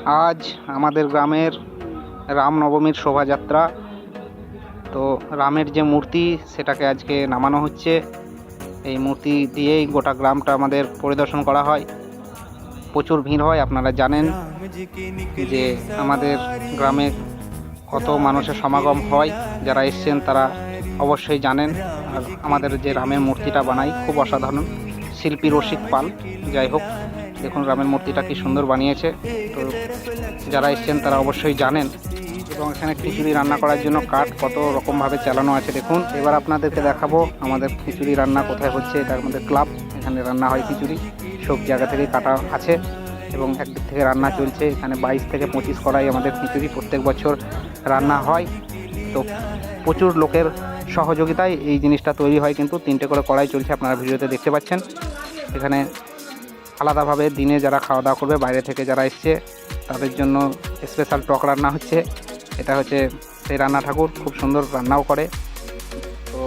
আজ আমাদের গ্রামের রামনবমীর শোভাযাত্রা। তো রামের যে মূর্তি সেটাকে আজকে নামানো হচ্ছে। এই মূর্তি দিয়েই গোটা গ্রামটা আমাদের পরিদর্শন করা হয়। প্রচুর ভিড় হয়, আপনারা জানেন যে আমাদের গ্রামে কত মানুষের সমাগম হয়। যারা এসছেন তারা অবশ্যই জানেন। আর আমাদের যে রামের মূর্তিটা বানাই খুব অসাধারণ, শিল্পী রসিক পাল। যাই হোক, দেখুন রামের মূর্তিটা কি সুন্দর বানিয়েছে। তো যারা এসছেন তারা অবশ্যই জানেন। এবং এখানে খিচুড়ি রান্না করার জন্য কাঠ কত রকমভাবে চালানো আছে দেখুন। এবার আপনাদেরকে দেখাবো আমাদের খিচুড়ি রান্না কোথায় হচ্ছে। এটা আমাদের ক্লাব, এখানে রান্না হয় খিচুড়ি। সব জায়গা থেকে কাটা আছে এবং একদিক থেকে রান্না চলছে। এখানে 22 থেকে 25 কড়াই আমাদের খিচুড়ি প্রত্যেক বছর রান্না হয়। তো প্রচুর লোকের সহযোগিতায় এই জিনিসটা তৈরি হয়। কিন্তু 3টে করে কড়াই চলছে, আপনারা ভিডিওতে দেখতে পাচ্ছেন। এখানে আলাদাভাবে দিনে যারা খাওয়া দাওয়া করবে, বাইরে থেকে যারা এসছে তাদের জন্য স্পেশাল টক রান্না হচ্ছে। এটা হচ্ছে সেই রান্না ঠাকুর, খুব সুন্দর রান্নাও করে। তো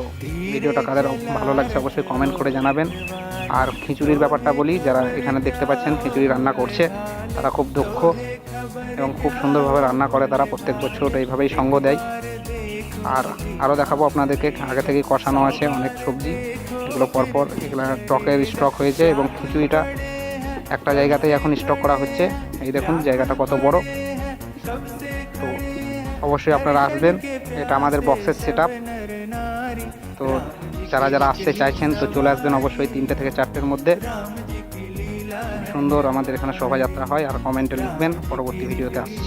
ভিডিওটা কাদের ভালো লাগছে অবশ্যই কমেন্ট করে জানাবেন। আর খিচুড়ির ব্যাপারটা বলি, যারা এখানে দেখতে পাচ্ছেন খিচুড়ি রান্না করছে তারা খুব দক্ষ এবং খুব সুন্দরভাবে রান্না করে। তারা প্রত্যেক বছর এইভাবেই সঙ্গ দেয়। আর আরও দেখাবো আপনাদেরকে, আগে থেকেই কষানো আছে অনেক সবজি, এগুলো পরপর এগুলো টকের স্টক হয়েছে এবং খিচুড়িটা একটা জায়গাতেই এখন স্টক করা হচ্ছে। এই দেখুন জায়গাটা কত বড়। তো অবশ্যই আপনারা আসবেন, এটা আমাদের বক্সের সেটআপ। তো যারা যারা আসতে চাইছেন তো চলে আসবেন অবশ্যই 3টে থেকে 4টের মধ্যে। সুন্দর আমাদের এখানে শোভাযাত্রা হয়। আর কমেন্টে লিখবেন, পরবর্তী ভিডিওতে আসছি।